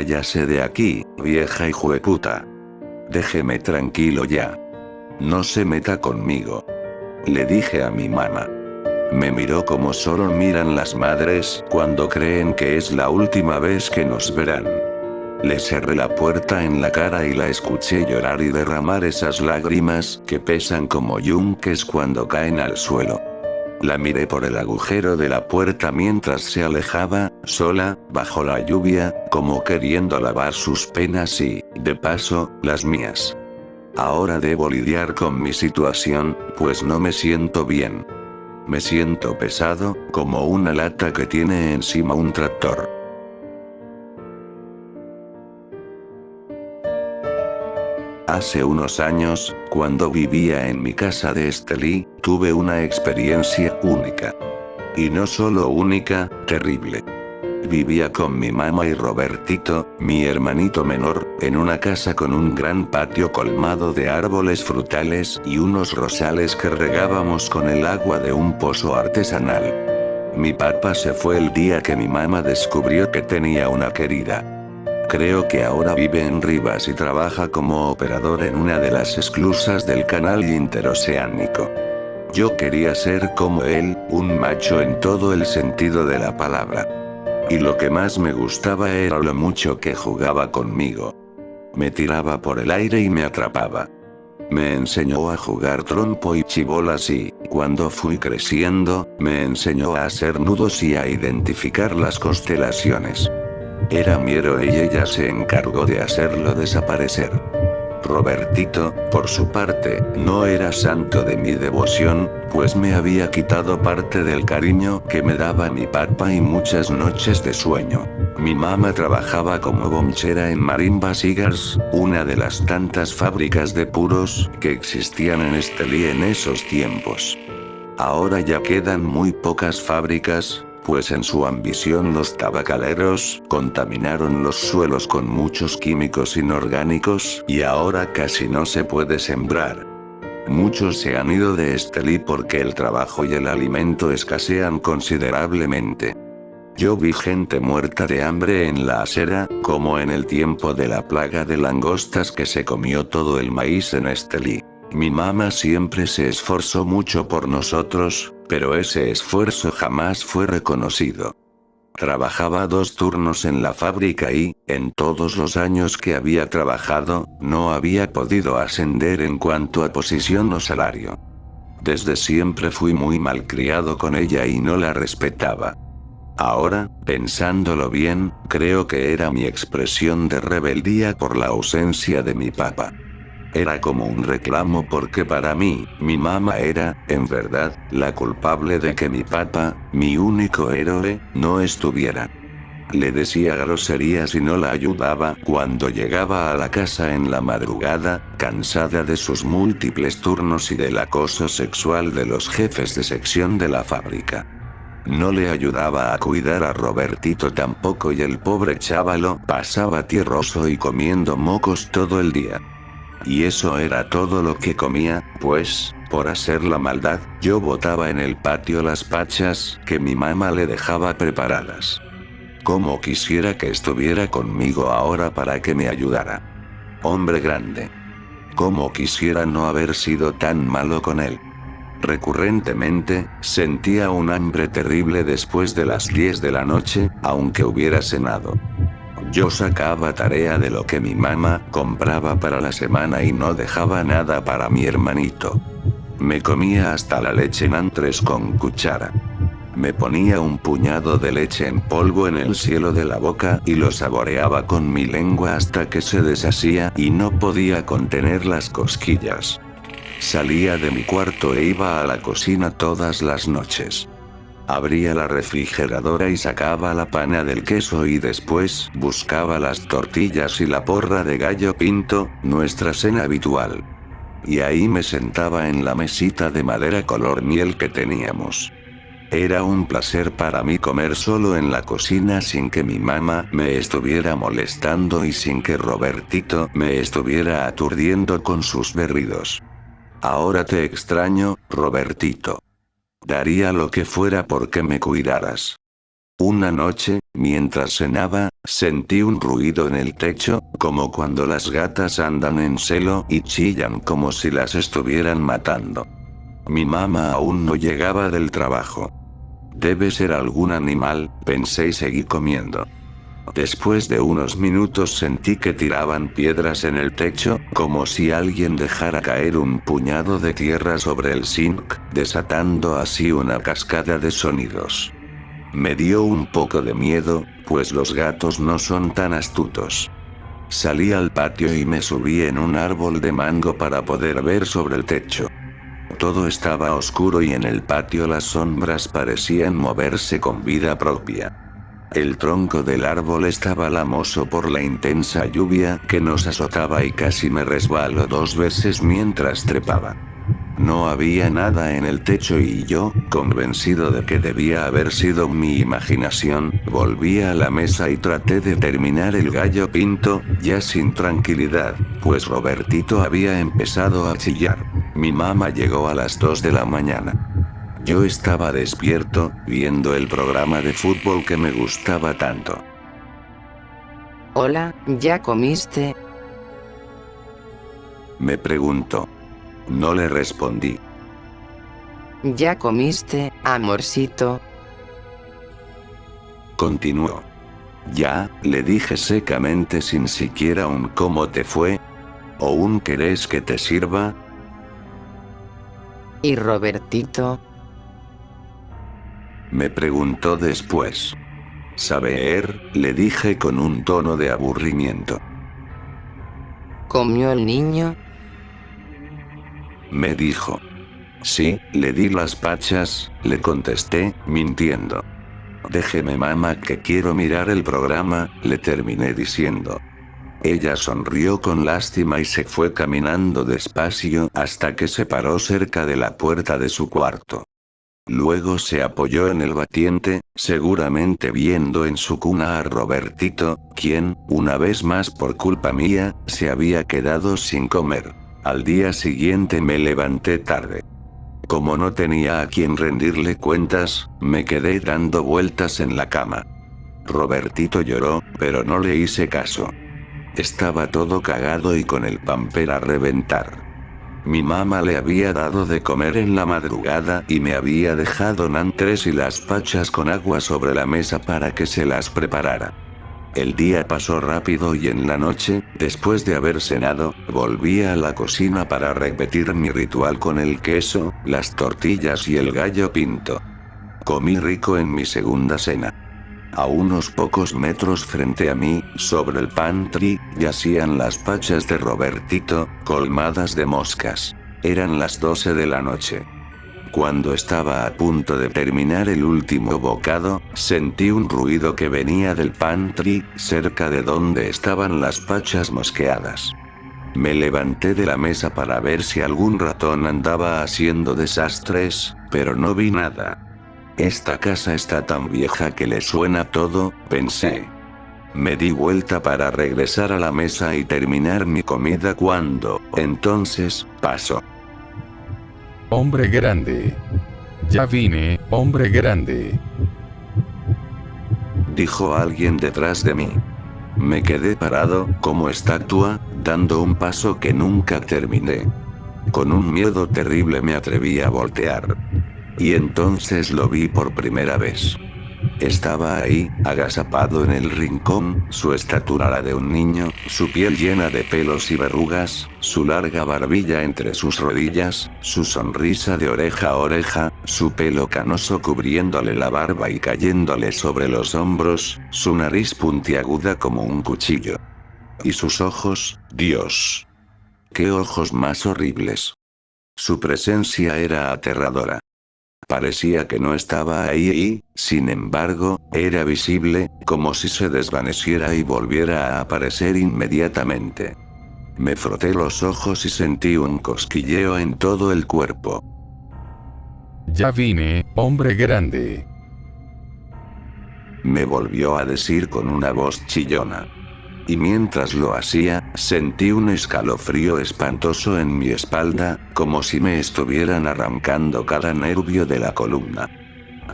Váyase de aquí, vieja hijueputa. Déjeme tranquilo ya. No se meta conmigo. Le dije a mi mamá. Me miró como solo miran las madres cuando creen que es la última vez que nos verán. Le cerré la puerta en la cara y la escuché llorar y derramar esas lágrimas que pesan como yunques cuando caen al suelo. La miré por el agujero de la puerta mientras se alejaba, sola, bajo la lluvia, como queriendo lavar sus penas y, de paso, las mías. Ahora debo lidiar con mi situación, pues no me siento bien. Me siento pesado, como una lata que tiene encima un tractor. Hace unos años, cuando vivía en mi casa de Estelí, tuve una experiencia única. Y no solo única, terrible. Vivía con mi mamá y Robertito, mi hermanito menor, en una casa con un gran patio colmado de árboles frutales y unos rosales que regábamos con el agua de un pozo artesanal. Mi papá se fue el día que mi mamá descubrió que tenía una querida. Creo que ahora vive en Rivas y trabaja como operador en una de las esclusas del canal interoceánico. Yo quería ser como él, un macho en todo el sentido de la palabra. Y lo que más me gustaba era lo mucho que jugaba conmigo. Me tiraba por el aire y me atrapaba. Me enseñó a jugar trompo y chibolas y, cuando fui creciendo, me enseñó a hacer nudos y a identificar las constelaciones. Era mi héroe y ella se encargó de hacerlo desaparecer. Robertito, por su parte, no era santo de mi devoción, pues me había quitado parte del cariño que me daba mi papá y muchas noches de sueño. Mi mamá trabajaba como bonchera en Marimba Cigars, una de las tantas fábricas de puros que existían en Estelí en esos tiempos. Ahora ya quedan muy pocas fábricas, pues en su ambición los tabacaleros contaminaron los suelos con muchos químicos inorgánicos y ahora casi no se puede sembrar. Muchos se han ido de Estelí porque el trabajo y el alimento escasean considerablemente. Yo vi gente muerta de hambre en la acera, como en el tiempo de la plaga de langostas que se comió todo el maíz en Estelí. Mi mamá siempre se esforzó mucho por nosotros, pero ese esfuerzo jamás fue reconocido. Trabajaba 2 turnos en la fábrica y, en todos los años que había trabajado, no había podido ascender en cuanto a posición o salario. Desde siempre fui muy malcriado con ella y no la respetaba. Ahora, pensándolo bien, creo que era mi expresión de rebeldía por la ausencia de mi papá. Era como un reclamo porque para mí, mi mamá era, en verdad, la culpable de que mi papá, mi único héroe, no estuviera. Le decía groserías y no la ayudaba cuando llegaba a la casa en la madrugada, cansada de sus múltiples turnos y del acoso sexual de los jefes de sección de la fábrica. No le ayudaba a cuidar a Robertito tampoco y el pobre chávalo pasaba tierroso y comiendo mocos todo el día. Y eso era todo lo que comía, pues, por hacer la maldad, yo botaba en el patio las pachas que mi mamá le dejaba preparadas. Como quisiera que estuviera conmigo ahora para que me ayudara. Hombre grande. Como quisiera no haber sido tan malo con él. Recurrentemente, sentía un hambre terrible después de las 10 de la noche, aunque hubiera cenado. Yo sacaba tarea de lo que mi mamá compraba para la semana y no dejaba nada para mi hermanito. Me comía hasta la leche en antres con cuchara. Me ponía un puñado de leche en polvo en el cielo de la boca y lo saboreaba con mi lengua hasta que se deshacía y no podía contener las cosquillas. Salía de mi cuarto e iba a la cocina todas las noches. Abría la refrigeradora y sacaba la pana del queso y después buscaba las tortillas y la porra de gallo pinto, nuestra cena habitual. Y ahí me sentaba en la mesita de madera color miel que teníamos. Era un placer para mí comer solo en la cocina sin que mi mamá me estuviera molestando y sin que Robertito me estuviera aturdiendo con sus berridos. Ahora te extraño, Robertito. Daría lo que fuera porque me cuidaras. Una noche, mientras cenaba, sentí un ruido en el techo, como cuando las gatas andan en celo y chillan como si las estuvieran matando. Mi mamá aún no llegaba del trabajo. Debe ser algún animal, pensé y seguí comiendo. Después de unos minutos sentí que tiraban piedras en el techo, como si alguien dejara caer un puñado de tierra sobre el zinc, desatando así una cascada de sonidos. Me dio un poco de miedo, pues los gatos no son tan astutos. Salí al patio y me subí en un árbol de mango para poder ver sobre el techo. Todo estaba oscuro y en el patio las sombras parecían moverse con vida propia. El tronco del árbol estaba lamoso por la intensa lluvia que nos azotaba y casi me resbaló 2 veces mientras trepaba. No había nada en el techo y yo, convencido de que debía haber sido mi imaginación, volví a la mesa y traté de terminar el gallo pinto, ya sin tranquilidad, pues Robertito había empezado a chillar. Mi mamá llegó a las 2 de la mañana. Yo estaba despierto, viendo el programa de fútbol que me gustaba tanto. Hola, ¿ya comiste? Me preguntó. No le respondí. ¿Ya comiste, amorcito? Continuó. Ya, le dije secamente sin siquiera un ¿cómo te fue? ¿O un ¿querés que te sirva? ¿Y Robertito? Me preguntó después. Saber, le dije con un tono de aburrimiento. ¿Comió el niño? Me dijo. Sí, le di las pachas, le contesté, mintiendo. Déjeme mamá que quiero mirar el programa, le terminé diciendo. Ella sonrió con lástima y se fue caminando despacio hasta que se paró cerca de la puerta de su cuarto. Luego se apoyó en el batiente, seguramente viendo en su cuna a Robertito, quien, una vez más por culpa mía, se había quedado sin comer. Al día siguiente me levanté tarde. Como no tenía a quien rendirle cuentas, me quedé dando vueltas en la cama. Robertito lloró, pero no le hice caso. Estaba todo cagado y con el pamper a reventar. Mi mamá le había dado de comer en la madrugada y me había dejado nantres y las pachas con agua sobre la mesa para que se las preparara. El día pasó rápido y en la noche, después de haber cenado, volví a la cocina para repetir mi ritual con el queso, las tortillas y el gallo pinto. Comí rico en mi segunda cena. A unos pocos metros frente a mí, sobre el pantry, yacían las pachas de Robertito, colmadas de moscas. Eran las 12 de la noche. Cuando estaba a punto de terminar el último bocado, sentí un ruido que venía del pantry, cerca de donde estaban las pachas mosqueadas. Me levanté de la mesa para ver si algún ratón andaba haciendo desastres, pero no vi nada. Esta casa está tan vieja que le suena todo, pensé. Me di vuelta para regresar a la mesa y terminar mi comida cuando, entonces, pasó. Hombre grande. Ya vine, hombre grande. Dijo alguien detrás de mí. Me quedé parado, como estatua, dando un paso que nunca terminé. Con un miedo terrible me atreví a voltear. Y entonces lo vi por primera vez. Estaba ahí, agazapado en el rincón, su estatura la de un niño, su piel llena de pelos y verrugas, su larga barbilla entre sus rodillas, su sonrisa de oreja a oreja, su pelo canoso cubriéndole la barba y cayéndole sobre los hombros, su nariz puntiaguda como un cuchillo. Y sus ojos, Dios. ¡Qué ojos más horribles! Su presencia era aterradora. Parecía que no estaba ahí y, sin embargo, era visible, como si se desvaneciera y volviera a aparecer inmediatamente. Me froté los ojos y sentí un cosquilleo en todo el cuerpo. Ya vine, hombre grande. Me volvió a decir con una voz chillona. Y mientras lo hacía, sentí un escalofrío espantoso en mi espalda, como si me estuvieran arrancando cada nervio de la columna.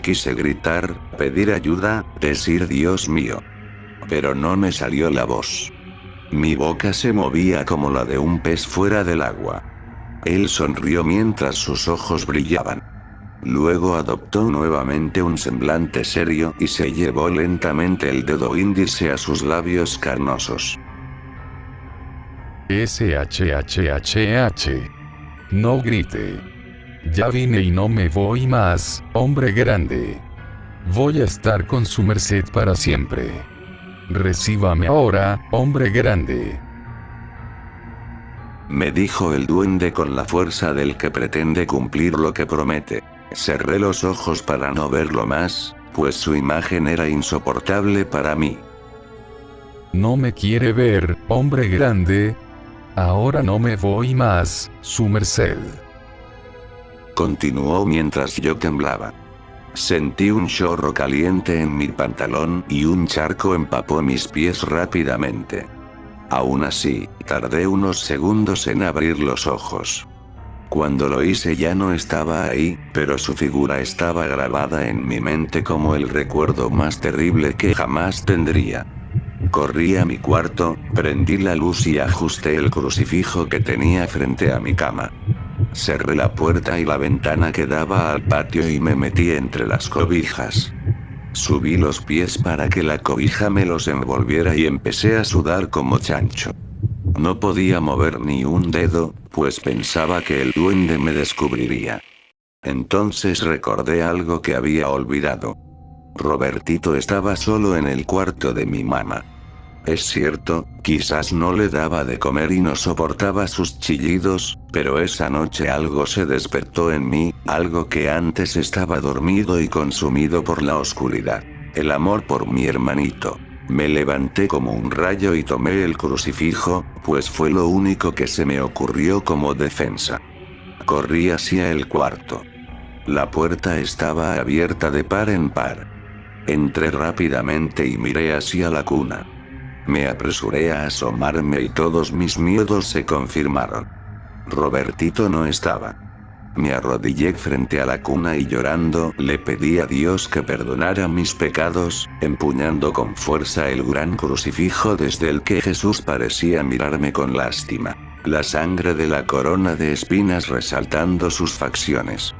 Quise gritar, pedir ayuda, decir Dios mío. Pero no me salió la voz. Mi boca se movía como la de un pez fuera del agua. Él sonrió mientras sus ojos brillaban. Luego adoptó nuevamente un semblante serio y se llevó lentamente el dedo índice a sus labios carnosos. SHHH. No grite. Ya vine y no me voy más, hombre grande. Voy a estar con su merced para siempre. Recíbame ahora, hombre grande. Me dijo el duende con la fuerza del que pretende cumplir lo que promete. Cerré los ojos para no verlo más, pues su imagen era insoportable para mí. ¿No me quiere ver, hombre grande? Ahora no me voy más, su merced. Continuó mientras yo temblaba. Sentí un chorro caliente en mi pantalón y un charco empapó mis pies rápidamente. Aún así, tardé unos segundos en abrir los ojos. Cuando lo hice ya no estaba ahí, pero su figura estaba grabada en mi mente como el recuerdo más terrible que jamás tendría. Corrí a mi cuarto, prendí la luz y ajusté el crucifijo que tenía frente a mi cama. Cerré la puerta y la ventana que daba al patio y me metí entre las cobijas. Subí los pies para que la cobija me los envolviera y empecé a sudar como chancho. No podía mover ni un dedo, pues pensaba que el duende me descubriría. Entonces recordé algo que había olvidado. Robertito estaba solo en el cuarto de mi mamá. Es cierto, quizás no le daba de comer y no soportaba sus chillidos, pero esa noche algo se despertó en mí, algo que antes estaba dormido y consumido por la oscuridad. El amor por mi hermanito. Me levanté como un rayo y tomé el crucifijo, pues fue lo único que se me ocurrió como defensa. Corrí hacia el cuarto. La puerta estaba abierta de par en par. Entré rápidamente y miré hacia la cuna. Me apresuré a asomarme y todos mis miedos se confirmaron. Robertito no estaba. Me arrodillé frente a la cuna y llorando le pedí a Dios que perdonara mis pecados, empuñando con fuerza el gran crucifijo desde el que Jesús parecía mirarme con lástima. La sangre de la corona de espinas resaltando sus facciones.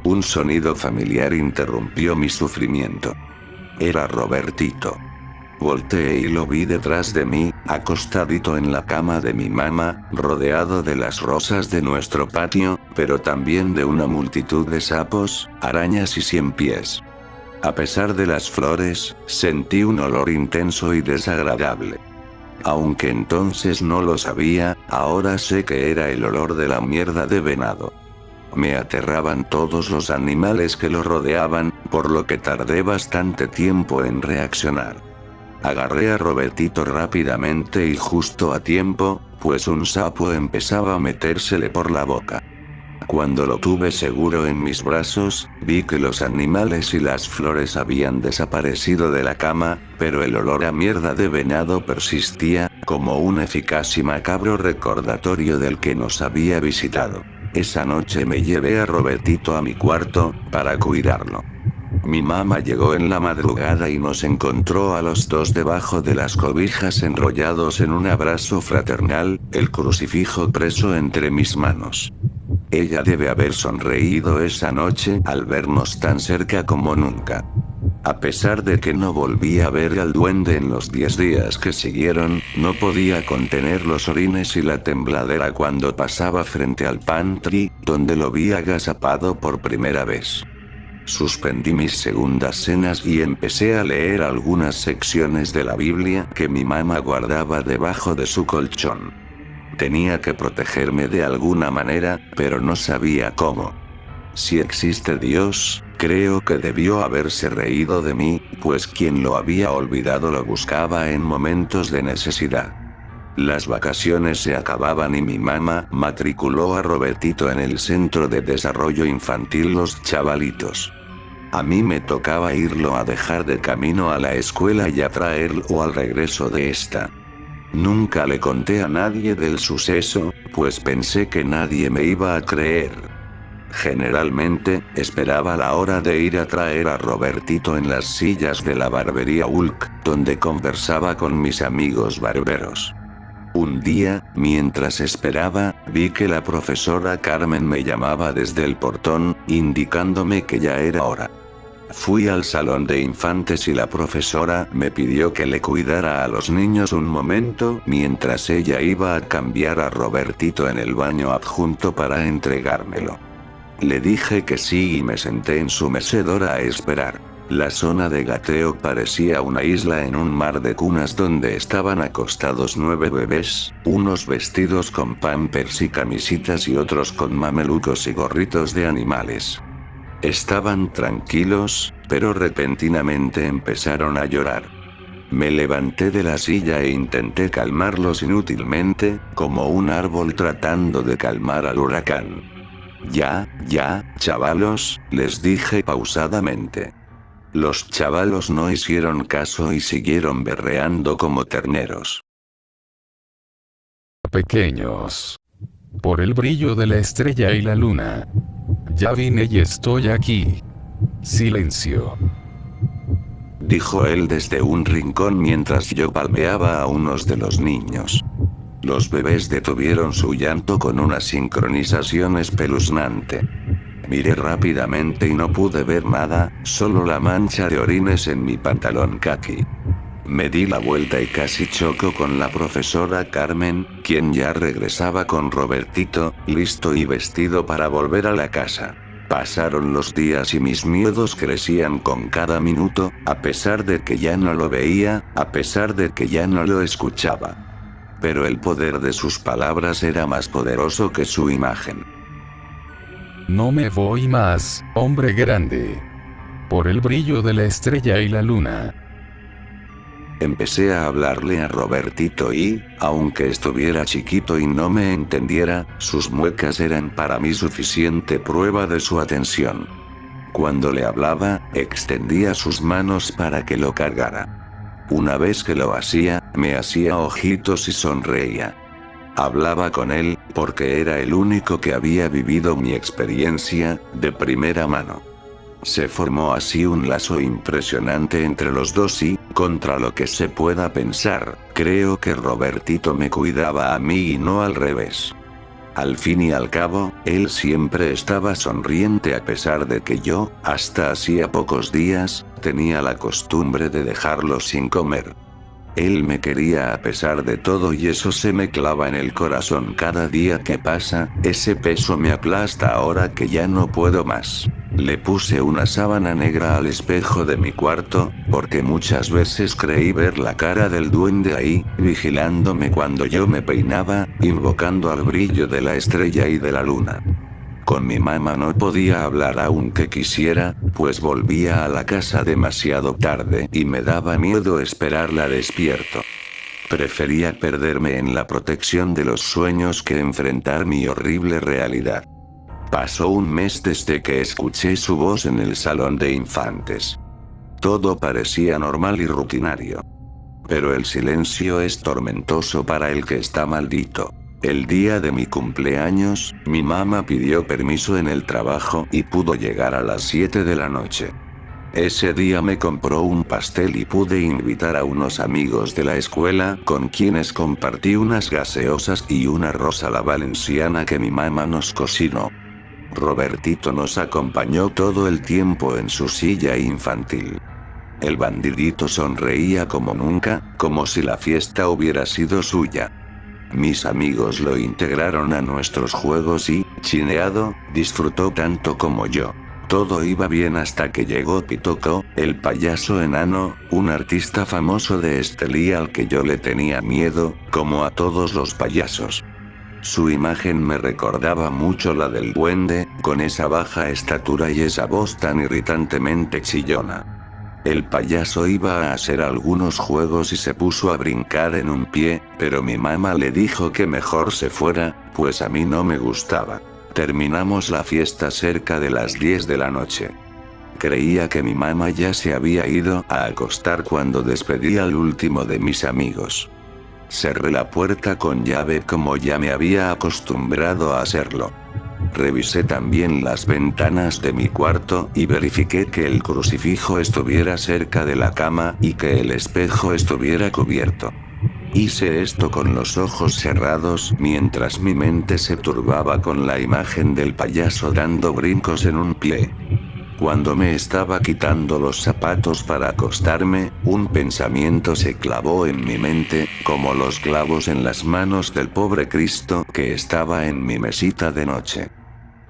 Un sonido familiar interrumpió mi sufrimiento. Era Robertito. Volteé y lo vi detrás de mí, acostadito en la cama de mi mamá, rodeado de las rosas de nuestro patio, pero también de una multitud de sapos, arañas y ciempiés. A pesar de las flores, sentí un olor intenso y desagradable. Aunque entonces no lo sabía, ahora sé que era el olor de la mierda de venado. Me aterraban todos los animales que lo rodeaban, por lo que tardé bastante tiempo en reaccionar. Agarré a Robertito rápidamente y justo a tiempo, pues un sapo empezaba a metérsele por la boca. Cuando lo tuve seguro en mis brazos, vi que los animales y las flores habían desaparecido de la cama, pero el olor a mierda de venado persistía, como un eficaz y macabro recordatorio del que nos había visitado. Esa noche me llevé a Robertito a mi cuarto, para cuidarlo. Mi mamá llegó en la madrugada y nos encontró a los dos debajo de las cobijas enrollados en un abrazo fraternal, el crucifijo preso entre mis manos. Ella debe haber sonreído esa noche al vernos tan cerca como nunca. A pesar de que no volví a ver al duende en los 10 días que siguieron, no podía contener los orines y la tembladera cuando pasaba frente al pantry, donde lo vi agazapado por primera vez. Suspendí mis segundas cenas y empecé a leer algunas secciones de la Biblia que mi mamá guardaba debajo de su colchón. Tenía que protegerme de alguna manera, pero no sabía cómo. Si existe Dios, creo que debió haberse reído de mí, pues quien lo había olvidado lo buscaba en momentos de necesidad. Las vacaciones se acababan y mi mamá matriculó a Robertito en el centro de desarrollo infantil Los Chavalitos. A mí me tocaba irlo a dejar de camino a la escuela y a traerlo al regreso de esta. Nunca le conté a nadie del suceso, pues pensé que nadie me iba a creer. Generalmente, esperaba la hora de ir a traer a Robertito en las sillas de la barbería Hulk, donde conversaba con mis amigos barberos. Un día, mientras esperaba, vi que la profesora Carmen me llamaba desde el portón, indicándome que ya era hora. Fui al salón de infantes y la profesora me pidió que le cuidara a los niños un momento mientras ella iba a cambiar a Robertito en el baño adjunto para entregármelo. Le dije que sí y me senté en su mecedora a esperar. La zona de gateo parecía una isla en un mar de cunas donde estaban acostados 9 bebés, unos vestidos con pampers y camisitas y otros con mamelucos y gorritos de animales. Estaban tranquilos, pero repentinamente empezaron a llorar. Me levanté de la silla e intenté calmarlos inútilmente, como un árbol tratando de calmar al huracán. Ya, chavalos, les dije pausadamente. Los chavalos no hicieron caso y siguieron berreando como terneros. Pequeños. Por el brillo de la estrella y la luna. Ya vine y estoy aquí. Silencio. Dijo él desde un rincón mientras yo palmeaba a unos de los niños. Los bebés detuvieron su llanto con una sincronización espeluznante. Miré rápidamente y no pude ver nada, solo la mancha de orines en mi pantalón caqui. Me di la vuelta y casi choco con la profesora Carmen, quien ya regresaba con Robertito, listo y vestido para volver a la casa. Pasaron los días y mis miedos crecían con cada minuto, a pesar de que ya no lo veía, a pesar de que ya no lo escuchaba. Pero el poder de sus palabras era más poderoso que su imagen. No me voy más, hombre grande. Por el brillo de la estrella y la luna. Empecé a hablarle a Robertito y, aunque estuviera chiquito y no me entendiera, sus muecas eran para mí suficiente prueba de su atención. Cuando le hablaba, extendía sus manos para que lo cargara. Una vez que lo hacía, me hacía ojitos y sonreía. Hablaba con él, porque era el único que había vivido mi experiencia, de primera mano. Se formó así un lazo impresionante entre los dos y, contra lo que se pueda pensar, creo que Robertito me cuidaba a mí y no al revés. Al fin y al cabo, él siempre estaba sonriente a pesar de que yo, hasta hacía pocos días, tenía la costumbre de dejarlo sin comer. Él me quería a pesar de todo y eso se me clava en el corazón cada día que pasa, ese peso me aplasta ahora que ya no puedo más. Le puse una sábana negra al espejo de mi cuarto, porque muchas veces creí ver la cara del duende ahí, vigilándome cuando yo me peinaba, invocando al brillo de la estrella y de la luna. Con mi mamá no podía hablar aunque quisiera, pues volvía a la casa demasiado tarde y me daba miedo esperarla despierto. Prefería perderme en la protección de los sueños que enfrentar mi horrible realidad. Pasó un mes desde que escuché su voz en el salón de infantes. Todo parecía normal y rutinario. Pero el silencio es tormentoso para el que está maldito. El día de mi cumpleaños, mi mamá pidió permiso en el trabajo y pudo llegar a las 7 de la noche. Ese día me compró un pastel y pude invitar a unos amigos de la escuela con quienes compartí unas gaseosas y un arroz a la valenciana que mi mamá nos cocinó. Robertito nos acompañó todo el tiempo en su silla infantil. El bandidito sonreía como nunca, como si la fiesta hubiera sido suya. Mis amigos lo integraron a nuestros juegos y, chineado, disfrutó tanto como yo. Todo iba bien hasta que llegó Pitoco, el payaso enano, un artista famoso de Estelí al que yo le tenía miedo, como a todos los payasos. Su imagen me recordaba mucho la del duende, con esa baja estatura y esa voz tan irritantemente chillona. El payaso iba a hacer algunos juegos y se puso a brincar en un pie, pero mi mamá le dijo que mejor se fuera, pues a mí no me gustaba. Terminamos la fiesta cerca de las 10 de la noche. Creía que mi mamá ya se había ido a acostar cuando despedí al último de mis amigos. Cerré la puerta con llave como ya me había acostumbrado a hacerlo. Revisé también las ventanas de mi cuarto y verifiqué que el crucifijo estuviera cerca de la cama y que el espejo estuviera cubierto. Hice esto con los ojos cerrados mientras mi mente se turbaba con la imagen del payaso dando brincos en un pie. Cuando me estaba quitando los zapatos para acostarme, un pensamiento se clavó en mi mente, como los clavos en las manos del pobre Cristo que estaba en mi mesita de noche.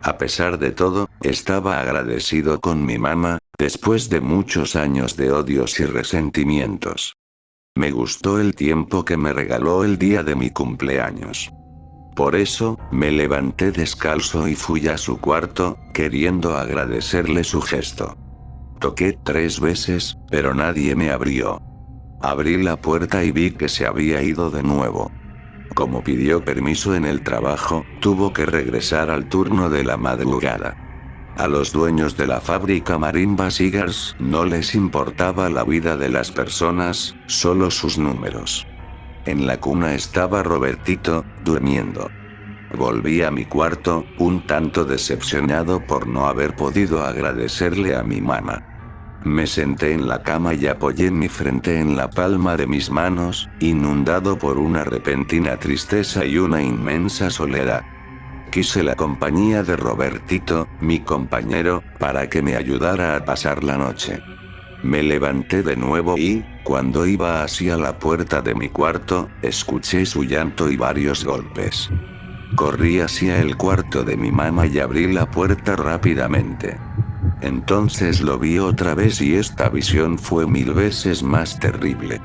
A pesar de todo, estaba agradecido con mi mamá, después de muchos años de odios y resentimientos. Me gustó el tiempo que me regaló el día de mi cumpleaños. Por eso, me levanté descalzo y fui a su cuarto, queriendo agradecerle su gesto. Toqué 3 veces, pero nadie me abrió. Abrí la puerta y vi que se había ido de nuevo. Como pidió permiso en el trabajo, tuvo que regresar al turno de la madrugada. A los dueños de la fábrica Marimba Cigars no les importaba la vida de las personas, solo sus números. En la cuna estaba Robertito, durmiendo. Volví a mi cuarto, un tanto decepcionado por no haber podido agradecerle a mi mamá. Me senté en la cama y apoyé mi frente en la palma de mis manos, inundado por una repentina tristeza y una inmensa soledad. Quise la compañía de Robertito, mi compañero, para que me ayudara a pasar la noche. Me levanté de nuevo y, cuando iba hacia la puerta de mi cuarto, escuché su llanto y varios golpes. Corrí hacia el cuarto de mi mamá y abrí la puerta rápidamente. Entonces lo vi otra vez y esta visión fue 1000 veces más terrible.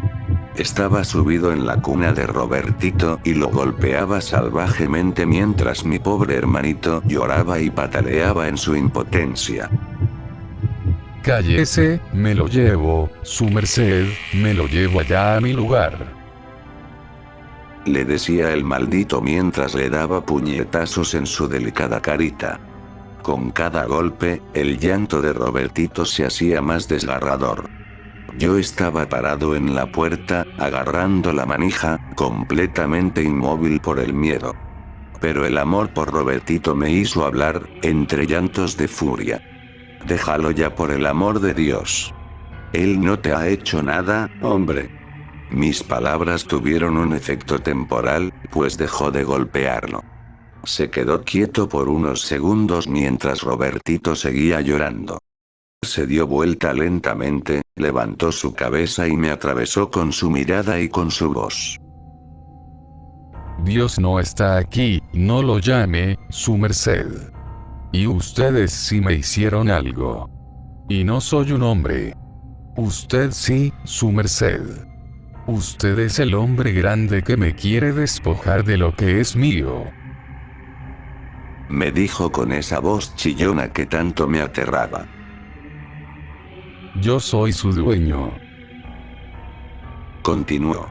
Estaba subido en la cuna de Robertito y lo golpeaba salvajemente mientras mi pobre hermanito lloraba y pataleaba en su impotencia. Cállese, me lo llevo, su merced, me lo llevo allá a mi lugar. Le decía el maldito mientras le daba puñetazos en su delicada carita. Con cada golpe, el llanto de Robertito se hacía más desgarrador. Yo estaba parado en la puerta, agarrando la manija, completamente inmóvil por el miedo. Pero el amor por Robertito me hizo hablar, entre llantos de furia. Déjalo ya por el amor de Dios. Él no te ha hecho nada, hombre. Mis palabras tuvieron un efecto temporal, pues dejó de golpearlo. Se quedó quieto por unos segundos mientras Robertito seguía llorando. Se dio vuelta lentamente, levantó su cabeza y me atravesó con su mirada y con su voz. Dios no está aquí, no lo llame, su merced. Y ustedes sí me hicieron algo. Y no soy un hombre. Usted sí, su merced. Usted es el hombre grande que me quiere despojar de lo que es mío. Me dijo con esa voz chillona que tanto me aterraba. Yo soy su dueño. Continuó.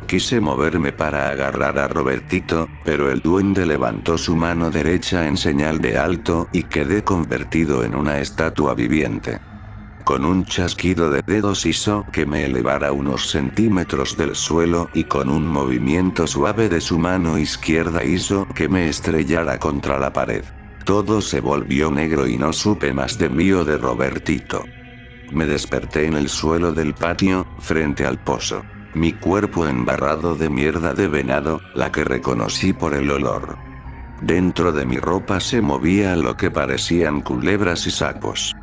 Quise moverme para agarrar a Robertito, pero el duende levantó su mano derecha en señal de alto y quedé convertido en una estatua viviente. Con un chasquido de dedos hizo que me elevara unos centímetros del suelo y con un movimiento suave de su mano izquierda hizo que me estrellara contra la pared. Todo se volvió negro y no supe más de mí o de Robertito. Me desperté en el suelo del patio, frente al pozo. Mi cuerpo embarrado de mierda de venado, la que reconocí por el olor. Dentro de mi ropa se movía lo que parecían culebras y sapos.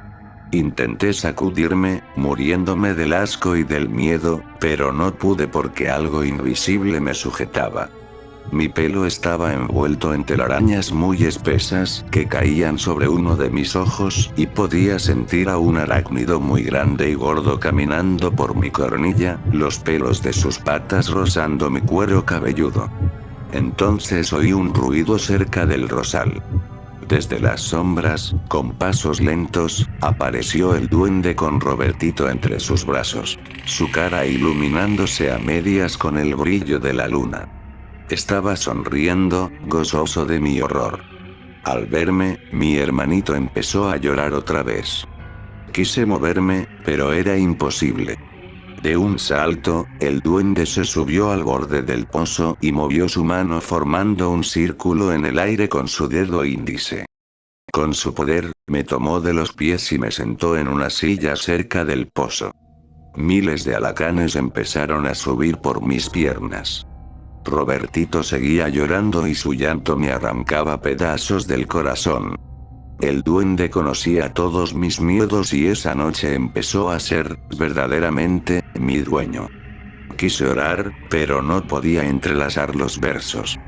Intenté sacudirme, muriéndome del asco y del miedo, pero no pude porque algo invisible me sujetaba. Mi pelo estaba envuelto en telarañas muy espesas que caían sobre uno de mis ojos y podía sentir a un arácnido muy grande y gordo caminando por mi coronilla, los pelos de sus patas rozando mi cuero cabelludo. Entonces oí un ruido cerca del rosal. Desde las sombras, con pasos lentos, apareció el duende con Robertito entre sus brazos, su cara iluminándose a medias con el brillo de la luna. Estaba sonriendo, gozoso de mi horror. Al verme, mi hermanito empezó a llorar otra vez. Quise moverme, pero era imposible. De un salto, el duende se subió al borde del pozo y movió su mano formando un círculo en el aire con su dedo índice. Con su poder, me tomó de los pies y me sentó en una silla cerca del pozo. Miles de alacranes empezaron a subir por mis piernas. Robertito seguía llorando y su llanto me arrancaba pedazos del corazón. El duende conocía todos mis miedos y esa noche empezó a ser, verdaderamente, mi dueño. Quise orar, pero no podía entrelazar los versos.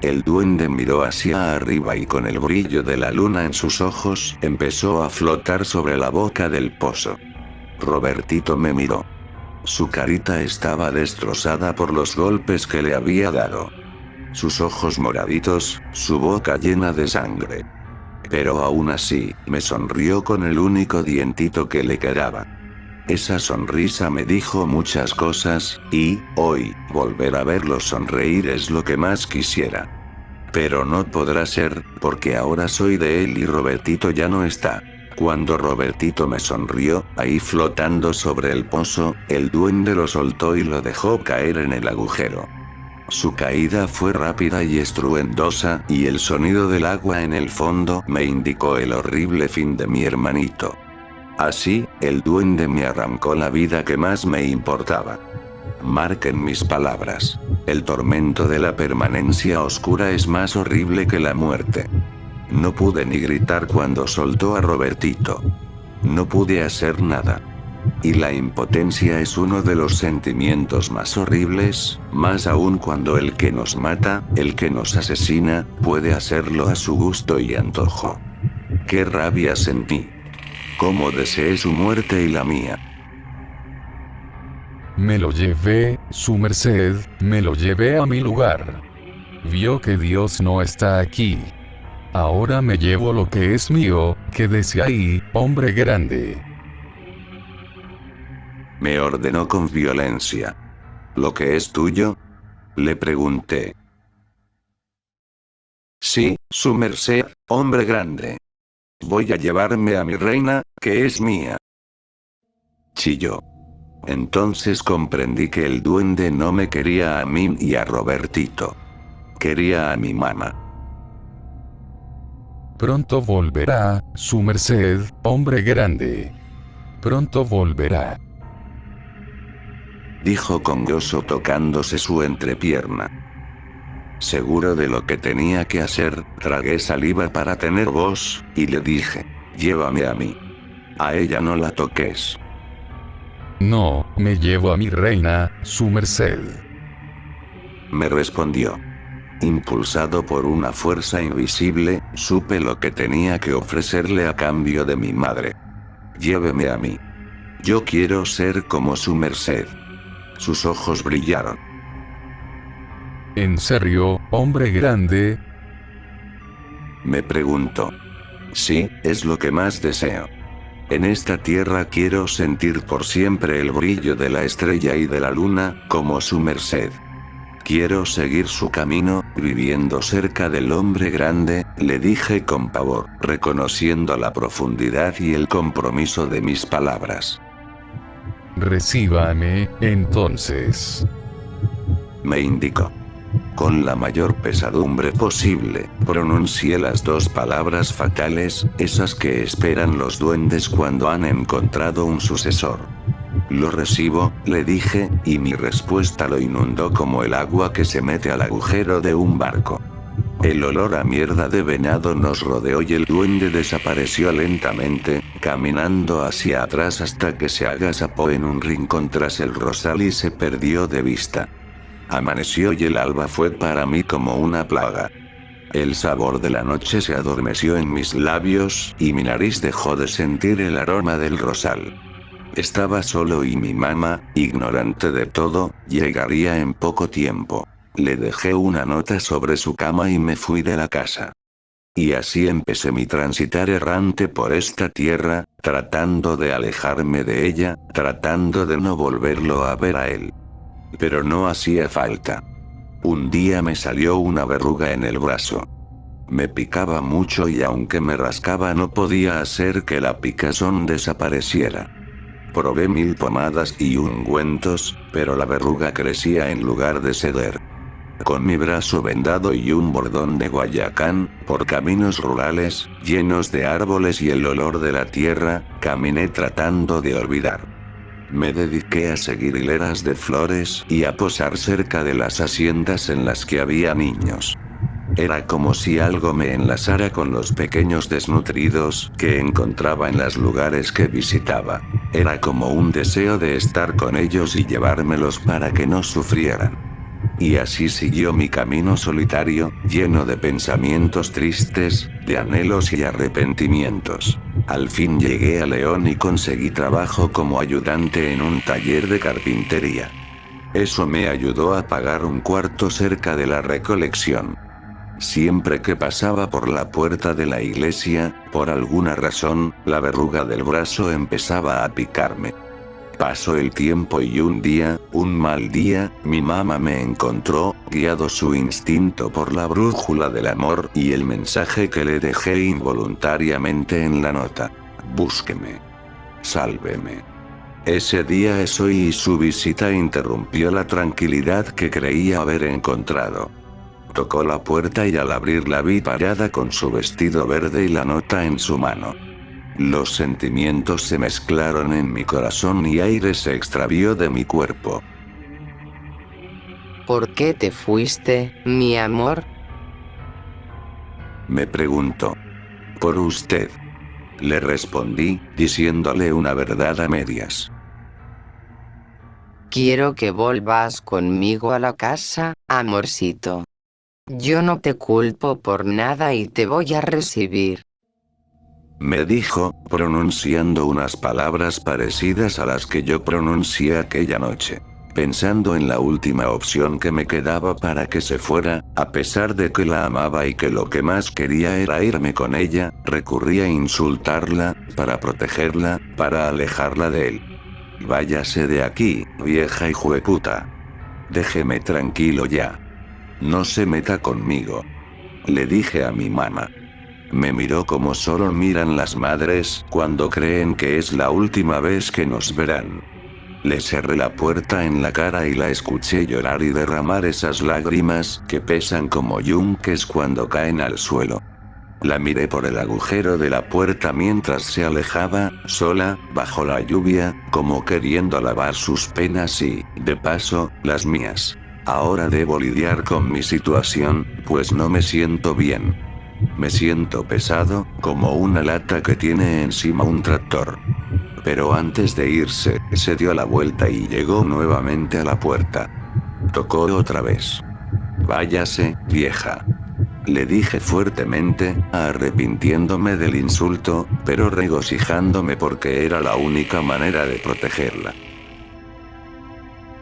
El duende miró hacia arriba y con el brillo de la luna en sus ojos, empezó a flotar sobre la boca del pozo. Robertito me miró. Su carita estaba destrozada por los golpes que le había dado. Sus ojos moraditos, su boca llena de sangre. Pero aún así, me sonrió con el único dientito que le quedaba. Esa sonrisa me dijo muchas cosas, y, hoy, volver a verlo sonreír es lo que más quisiera. Pero no podrá ser, porque ahora soy de él y Robertito ya no está. Cuando Robertito me sonrió, ahí flotando sobre el pozo, el duende lo soltó y lo dejó caer en el agujero. Su caída fue rápida y estruendosa, y el sonido del agua en el fondo me indicó el horrible fin de mi hermanito. Así, el duende me arrancó la vida que más me importaba. Marquen mis palabras. El tormento de la permanencia oscura es más horrible que la muerte. No pude ni gritar cuando soltó a Robertito. No pude hacer nada. Y la impotencia es uno de los sentimientos más horribles, más aún cuando el que nos mata, el que nos asesina, puede hacerlo a su gusto y antojo. ¡Qué rabia sentí! ¡Cómo deseé su muerte y la mía! Me lo llevé, su merced, me lo llevé a mi lugar. Vio que Dios no está aquí. Ahora me llevo lo que es mío, quédese ahí, hombre grande. Me ordenó con violencia. ¿Lo que es tuyo? Le pregunté. Sí, su merced, hombre grande. Voy a llevarme a mi reina, que es mía. Chilló. Entonces comprendí que el duende no me quería a mí y a Robertito. Quería a mi mamá. Pronto volverá, su merced, hombre grande. Pronto volverá. Dijo con gozo tocándose su entrepierna. Seguro de lo que tenía que hacer, tragué saliva para tener voz, y le dije, llévame a mí. A ella no la toques. No, me llevo a mi reina, su merced. Me respondió. Impulsado por una fuerza invisible, supe lo que tenía que ofrecerle a cambio de mi madre. Lléveme a mí. Yo quiero ser como su merced. Sus ojos brillaron. ¿En serio, hombre grande? Me preguntó. Sí, es lo que más deseo. En esta tierra quiero sentir por siempre el brillo de la estrella y de la luna, como su merced. Quiero seguir su camino, viviendo cerca del hombre grande, le dije con pavor, reconociendo la profundidad y el compromiso de mis palabras. Recíbame, entonces. Me indicó. Con la mayor pesadumbre posible, pronuncié las dos palabras fatales, esas que esperan los duendes cuando han encontrado un sucesor. Lo recibo, le dije, y mi respuesta lo inundó como el agua que se mete al agujero de un barco. El olor a mierda de venado nos rodeó y el duende desapareció lentamente, caminando hacia atrás hasta que se agazapó en un rincón tras el rosal y se perdió de vista. Amaneció y el alba fue para mí como una plaga. El sabor de la noche se adormeció en mis labios, y mi nariz dejó de sentir el aroma del rosal. Estaba solo y mi mamá, ignorante de todo, llegaría en poco tiempo. Le dejé una nota sobre su cama y me fui de la casa. Y así empecé mi transitar errante por esta tierra, tratando de alejarme de ella, tratando de no volverlo a ver a él. Pero no hacía falta. Un día me salió una verruga en el brazo. Me picaba mucho y aunque me rascaba no podía hacer que la picazón desapareciera. Probé 1000 pomadas y ungüentos, pero la verruga crecía en lugar de ceder. Con mi brazo vendado y un bordón de Guayacán, por caminos rurales, llenos de árboles y el olor de la tierra, caminé tratando de olvidar. Me dediqué a seguir hileras de flores y a posar cerca de las haciendas en las que había niños. Era como si algo me enlazara con los pequeños desnutridos que encontraba en los lugares que visitaba. Era como un deseo de estar con ellos y llevármelos para que no sufrieran. Y así siguió mi camino solitario, lleno de pensamientos tristes, de anhelos y arrepentimientos. Al fin llegué a León y conseguí trabajo como ayudante en un taller de carpintería. Eso me ayudó a pagar un cuarto cerca de la Recolección. Siempre que pasaba por la puerta de la iglesia, por alguna razón, la verruga del brazo empezaba a picarme. Pasó el tiempo y un día, un mal día, mi mamá me encontró, guiado su instinto por la brújula del amor y el mensaje que le dejé involuntariamente en la nota. Búsqueme. Sálveme. Ese día eso y su visita interrumpió la tranquilidad que creía haber encontrado. Tocó la puerta y al abrir la vi parada con su vestido verde y la nota en su mano. Los sentimientos se mezclaron en mi corazón y aire se extravió de mi cuerpo. ¿Por qué te fuiste, mi amor? Me preguntó. Por usted. Le respondí, diciéndole una verdad a medias. Quiero que volvas conmigo a la casa, amorcito. Yo no te culpo por nada y te voy a recibir. Me dijo, pronunciando unas palabras parecidas a las que yo pronuncié aquella noche. Pensando en la última opción que me quedaba para que se fuera, a pesar de que la amaba y que lo que más quería era irme con ella, recurrí a insultarla, para protegerla, para alejarla de él. Váyase de aquí, vieja hijueputa. Déjeme tranquilo ya. No se meta conmigo. Le dije a mi mamá. Me miró como solo miran las madres cuando creen que es la última vez que nos verán. Le cerré la puerta en la cara y la escuché llorar y derramar esas lágrimas que pesan como yunques cuando caen al suelo. La miré por el agujero de la puerta mientras se alejaba, sola, bajo la lluvia, como queriendo lavar sus penas y, de paso, las mías. Ahora debo lidiar con mi situación, pues no me siento bien. Me siento pesado, como una lata que tiene encima un tractor. Pero antes de irse, se dio la vuelta y llegó nuevamente a la puerta. Tocó otra vez. Váyase, vieja. Le dije fuertemente, arrepintiéndome del insulto, pero regocijándome porque era la única manera de protegerla.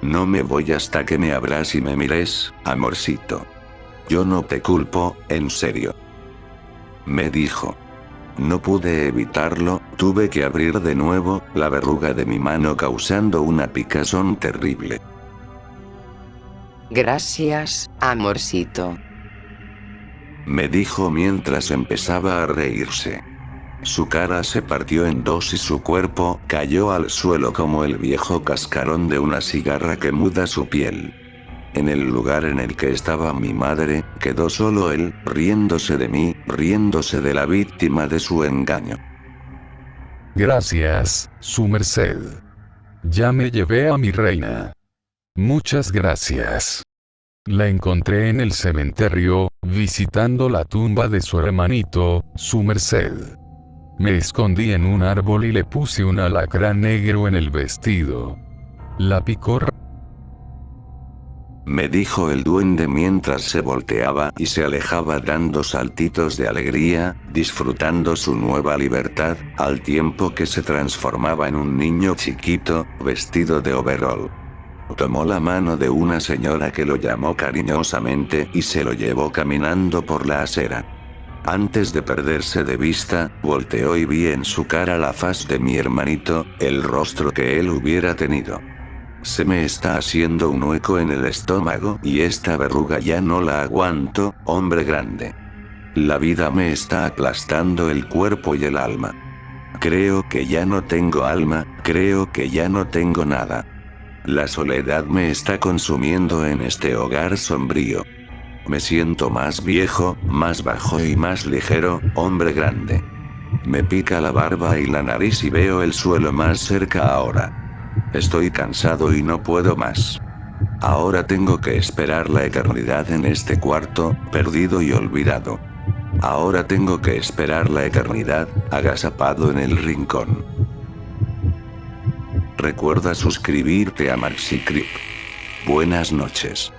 No me voy hasta que me abras y me mires, amorcito. Yo no te culpo, en serio. Me dijo. No pude evitarlo, tuve que abrir de nuevo la verruga de mi mano causando una picazón terrible. Gracias, amorcito. Me dijo mientras empezaba a reírse. Su cara se partió en dos y su cuerpo cayó al suelo como el viejo cascarón de una cigarra que muda su piel. En el lugar en el que estaba mi madre, quedó solo él, riéndose de mí, riéndose de la víctima de su engaño. Gracias, su merced. Ya me llevé a mi reina. Muchas gracias. La encontré en el cementerio, visitando la tumba de su hermanito, su merced. Me escondí en un árbol y le puse un alacrán negro en el vestido. La picó. Me dijo el duende mientras se volteaba y se alejaba dando saltitos de alegría, disfrutando su nueva libertad, al tiempo que se transformaba en un niño chiquito, vestido de overol. Tomó la mano de una señora que lo llamó cariñosamente y se lo llevó caminando por la acera. Antes de perderse de vista, volteó y vi en su cara la faz de mi hermanito, el rostro que él hubiera tenido. Se me está haciendo un hueco en el estómago y esta verruga ya no la aguanto, hombre grande. La vida me está aplastando el cuerpo y el alma. Creo que ya no tengo alma, creo que ya no tengo nada. La soledad me está consumiendo en este hogar sombrío. Me siento más viejo, más bajo y más ligero, hombre grande. Me pica la barba y la nariz y veo el suelo más cerca ahora. Estoy cansado y no puedo más. Ahora tengo que esperar la eternidad en este cuarto, perdido y olvidado. Ahora tengo que esperar la eternidad, agazapado en el rincón. Recuerda suscribirte a MaxiCreep. Buenas noches.